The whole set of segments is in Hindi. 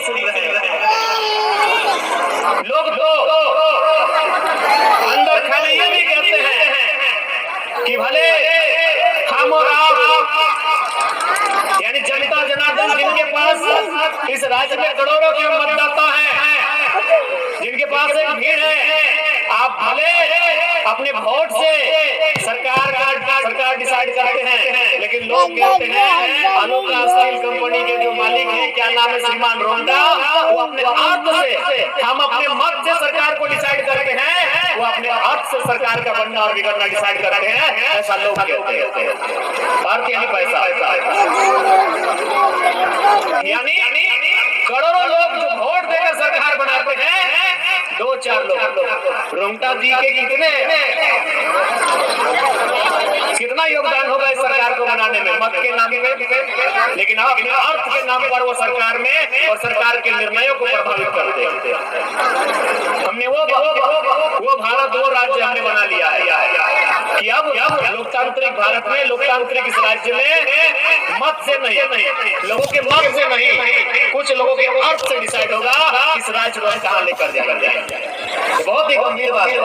सुन रहे हैं। लोग तो अंदर खाने ये भी कहते हैं कि भले हम और आप यानी जनता जनार्दन जिनके पास इस राज्य में करोड़ों के मतदाता हैं, जिनके पास एक भीड़ है, आप भले अपने वोट से सरकार डिसाइड करते हैं, लेकिन लोग कहते हैं अनुका स्टील कंपनी के जो मालिक हैं, क्या नाम है, श्रीमान रोंडा, वो अपने हाथ से, हम अपने मत से सरकार को डिसाइड करते हैं, वो अपने हाथ से सरकार का बनना और बिगड़ना डिसाइड करते हैं, ऐसा लोग कहते हैं। अर्थ यानी पैसा, यानी करोड़ों लोग जो वोट देकर सरकार बनाते हैं, 2-4 लोग। रोंगटा जी के कितना योगदान होगा इस सरकार को बनाने में, मत के नाम पे, लेकिन अपने अर्थ के नाम पर वो सरकार में और सरकार के निर्णयों को प्रभावित करते हैं। हमने वो भारत, वो राज्य हमने बना लिया है कि अब लोकतांत्रिक भारत में, लोकतांत्रिक इस राज्य में मत से नहीं, लोगों के मत से नहीं, कुछ लोगों के अर्थ से डिसाइड होगा इस राज्य को कहाँ लेकर जाया जाए। बहुत ही गंभीर बात है,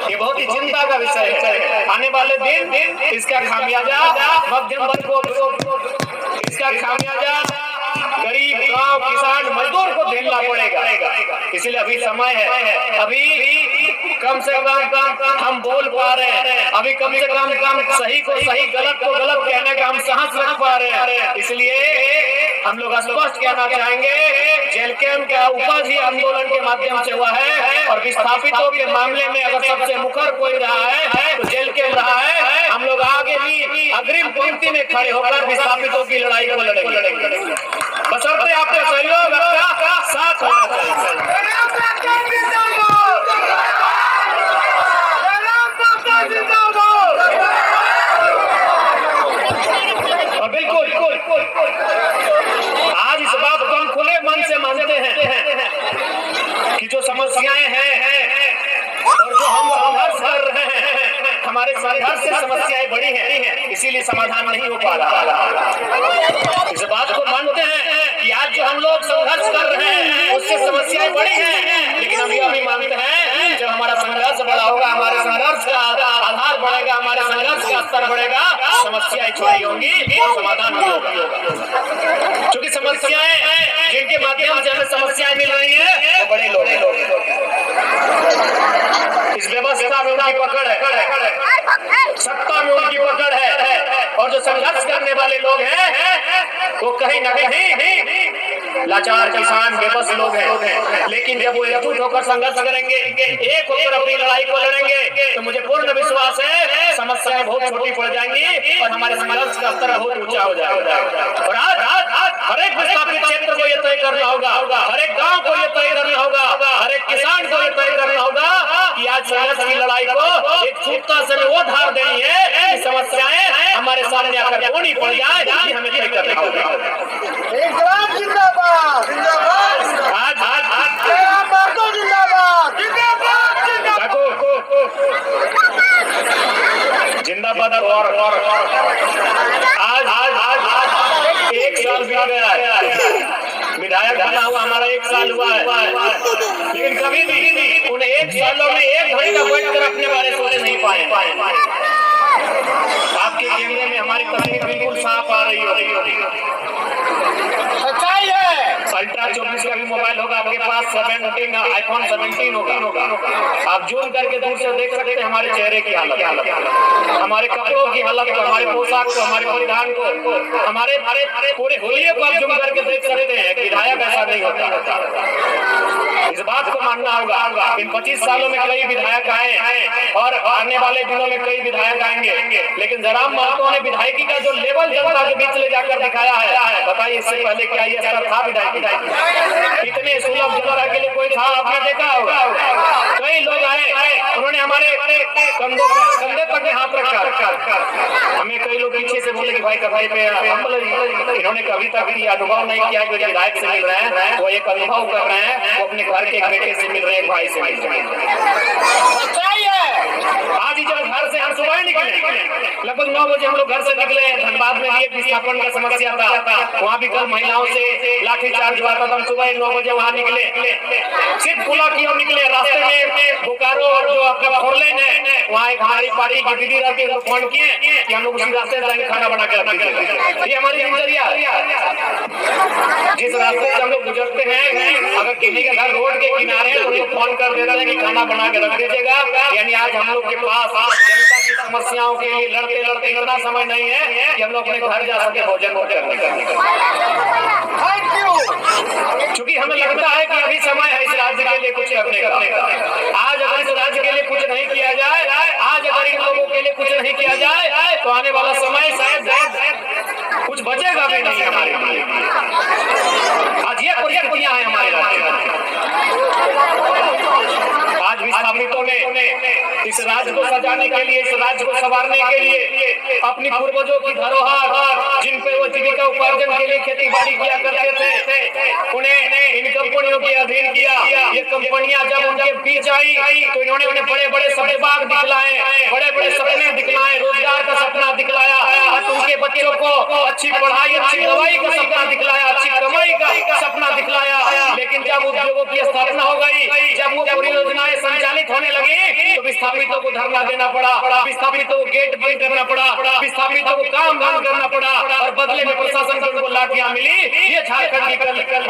ये बहुत ही चिंता का विषय है। आने वाले दिन इसका खामियाजा मध्यम वर्ग को, इसका खामियाजा गरीब, गांव, किसान, मजदूर को झेलना पड़ेगा। इसलिए अभी समय है, अभी कम से कम हम बोल पा रहे हैं, अभी कम से कम सही को सही, गलत को गलत कहने का हम साहस रख पा रहे हैं। इसलिए हम लोग स्पष्ट कहना चाहेंगे, जेल कैंप का उपज ही आंदोलन के माध्यम से हुआ है, और विस्थापितों के मामले में अगर सबसे मुखर कोई रहा है तो जेल कैंप रहा है। हम लोग आगे भी अग्रिम पंक्ति में खड़े होकर विस्थापितों की लड़ाई को लड़ेंगे, बशर्ते आपका सहयोग, आपका साथ होना चाहिए। और बिल्कुल आज इस बात को हम खुले मन से मानते हैं कि जो समस्याएं हैं और जो हम संघर्ष कर रहे हैं, हमारे संघर्ष से समस्याएं बड़ी हैं, इसीलिए समाधान नहीं हो पा रहा। इस बात को मानते हैं कि आज जो हम लोग संघर्ष कर रहे हैं उससे समस्याएं बड़ी हैं, लेकिन हम यह भी मानते हैं जब हमारा संघर्ष बड़ा होगा, हमारे संघर्ष का आधार बढ़ेगा, हमारे संघर्ष का स्तर बढ़ेगा, समस्याएं छोटी होंगी और समाधान भी होगा। क्योंकि समस्याएं, जिनके माध्यम से हमें समस्याएं मिल रही है, वो बड़े लोग इस व्यवस्था में उनकी पकड़ है, सत्ता में उनकी पकड़ है, और जो संघर्ष करने वाले लोग हैं वो कहीं न कहीं लाचार किसान, बेबस लोग हैं। लेकिन जब वो एकजुट होकर संघर्ष करेंगे, एक होकर अपनी लड़ाई को लड़ेंगे, तो मुझे पूर्ण विश्वास है समस्याएं बहुत छोटी पड़ जाएंगी और हमारे संघर्ष का स्तर बहुत ऊंचा हो जाएगा। और आज हर एक विस्थापित क्षेत्र को ये तय करना होगा, हर एक गांव को ये तय करना होगा, हर एक किसान को ये तय करना होगा कि आज संघर्ष की लड़ाई को एकजुटता से वो धार देनी है कि समस्याएं हमारे सामने आकर पूरी पड़ जाए, ये हमें तय करना होगा। जिंदाबाद। और आज एक साल बीत गया है, विधायक बना हुआ हमारा 1 साल हुआ है, लेकिन कभी भी उन 1 सालों में 1 घंटा बैठकर अपने बारे सोच नहीं पाए। आपके कैमरे में हमारी तस्वीर बिल्कुल साफ आ रही हो, सच्चाई है। अल्ट्रा 24 का भी मोबाइल होगा आपके पास, 17 iPhone 17 होगा। आप जूम करके दूर से देख सकते हैं हमारे चेहरे की हालत, हमारे कपड़ों की हालत, हमारे पोशाक को, हमारे परिधान को, हमारे पूरे होलिये को आप जूम करके देख सकते हैं। विधायक ऐसा नहीं होता। इस बात को मानना होगा। इन 25 सालों में कई विधायक आए और आने वाले दिनों में कई विधायक आएंगे, लेकिन जयराम महतो ने विधायकी का जो लेवल जनता के बीच ले जाकर दिखाया है, बताइए इससे पहले क्या ये स्तर था विधायकी? इतने सुलभ जनता के लिए कोई था? आपने देखा होगा कई लोग आए, उन्होंने हमारे कंधे पर हाथ रखा। हमें कई लोग पीछे से बोले कि भाई कभी पे इन्होंने कभी तक ये अनुभव नहीं किया कि विधायक से मिल रहे हैं, वो एक अनुभव कर रहे हैं, वो अपने घर के एक बेटे से मिल रहे हैं, भाई से मिल रहे हैं। आज जब घर से हम सुबह निकले, लगभग 9 बजे हम लोग घर से निकले। धनबाद में भी एक विस्थापन का समस्या था, वहाँ भी कल महिलाओं से लाठीचार्ज हुआ था। हम सुबह 9 बजे वहाँ निकले, सिर्फ पुला की ओर निकले। रास्ते में बोकारो और जो आपका फोरलेन है, वहाँ एक हमारी पार्टी की दीदी रहती है, फोन किए कि हम लोग उसी रास्ते से जाएंगे, खाना बना के रख दीजिए। ये हमारी दिनचर्या है। जिस रास्ते से हम लोग गुजरते हैं, अगर किसी के घर रोड के किनारे है तो फोन कर देते हैं कि खाना बना के रख दीजिएगा। यानी आज हम लोग के पास जनता की समस्याओं के लिए लड़ते लड़ते इतना समय नहीं है कि हम लोग अपने घर जा सके भोजन करने का। क्योंकि हमें लगता है कि अभी समय है इस राज्य के लिए कुछ करने का। आज अगर इस राज्य के लिए कुछ नहीं किया जाए, आज अगर इन लोगों के लिए कुछ नहीं किया जाए, तो आने वाला समय शायद कुछ बचेगा भी नहीं हमारे लिए। आज ये परिस्थितियां हैं हमारे राज्य में। आज विस्थापितों ने इस राज्य को सजाने के लिए, इस राज्य को संवारने के लिए अपनी पूर्वजों की धरोहर, जिन पे वो जीविका उपार्जन के लिए खेती बाड़ी किया करते थे, उन्हें इन कंपनियों के अधीन किया। ये कंपनियां जब उनके बीच आई तो इन्होंने उन्हें बड़े बड़े सपने दिखलाए, बड़े बड़े सपने दिखलाए, रोजगार का सपना दिखलाया, उनके बच्चों को अच्छी पढ़ाई, अच्छी दवाई का सपना दिखलाया, अच्छी कमाई का सपना दिखलाया। लेकिन जब उद्योगों की स्थापना हो गई, जब वो परियोजनाएं संचालित होने लगी, तो विस्थापितों को धरना देना पड़ा, विस्थापितों को गेट बंद करना पड़ा, विस्थापितों को काम बंद करना पड़ा, और बदले में प्रशासन को उनको लाठियां मिली। ये झारखंड की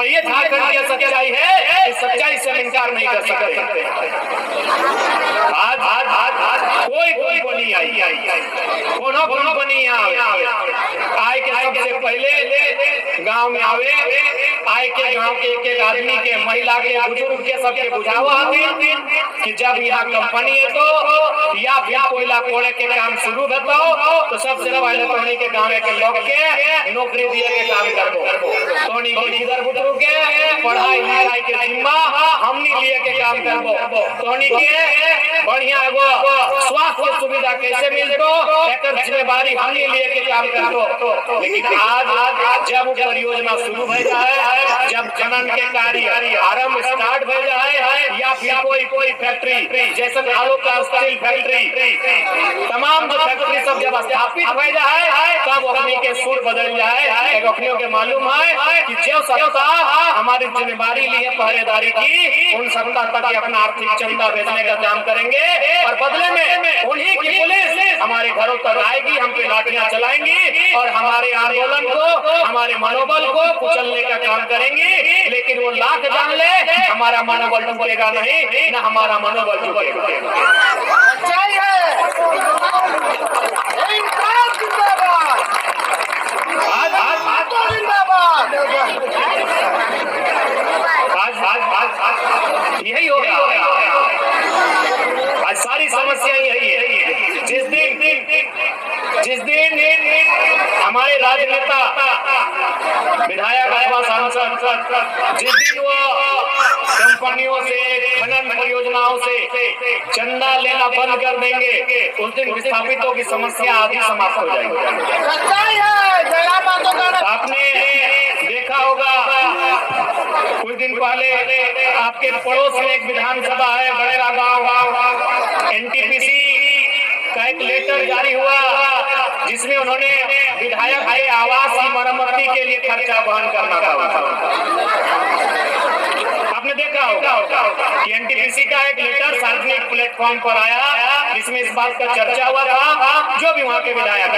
ये झारखंड की सच्चाई है। इस सच्चाई से इनकार नहीं कर सकते। आज आज आज आज कोई कंपनी आई, कोनो कंपनी आए के सबसे पहले गांव में आए के गांव के एक आदमी के, महिला के, बुजुर्ग के सबके बुझावा आती कि जब यहाँ कंपनी है तो या फिर कोयला कोड़े के काम शुरू बताओ, तो सबसे पहले तोनी के गाँव के लोग के नौकरी दिए के काम कर दो। तोनी इधर बुजुर्ग के पढ़ाई लिखाई के जिम्मा हमनी लिए के काम कर दो। तोनी के बढ़िया स्वास्थ्य सुविधा कैसे मिल दो, एकर जिम्मेदारी हमनी लिए के काम कर दो। लेकिन आज जब परियोजना शुरू हो जाए, जब जनन के कार्य आरंभ स्टार्ट हो जाए, या फिर कोई फैक्ट्री जैसे आलू का स्टील फैक्ट्री, तमाम जो फैक्ट्री सब जब स्थापित हो जाए, तब अपनी के सुर बदल जाए। अखनियों के मालूम है कि जो सप्ताह हमारी जिम्मेदारी ली है पहरेदारी की, उन सप्ताह तक अपना आर्थिक चंदा भेजने का काम करेंगे, और बदले में उन्हीं की पुलिस हमारे घरों तक आएगी, हम पे लाठियां चलाएंगी और हमारे आंदोलन को, हमारे मनोबल को कुचलने का काम करेंगी। लेकिन वो लाख जान ले, हमारा मनोबल टूटेगा नहीं, न हमारा मनोबल टूटेगा। सच्चाई है। यही हो रहा है। आज सारी समस्या यही है। जिस दिन हमारे राजनेता, विधायक अथवा सांसद जिस दिन वो कंपनियों से, खनन परियोजनाओं से चंदा लेना बंद कर देंगे, उस दिन विस्थापितों की समस्या आधी समाप्त हो जाएगी। आपने देखा होगा कुछ दिन पहले आपके पड़ोस में एक विधानसभा है, बड़ेरा गांव, एनटीपीसी का एक लेटर जारी हुआ, जिसमें उन्होंने विधायक के आवास की मरम्मती के लिए खर्चा वहन करना था। आपने देखा होगा कि एनटीपीसी का एक लेटर सार्वजनिक प्लेटफॉर्म पर आया, जिसमें इस बात का चर्चा हुआ था, जो भी वहाँ के विधायक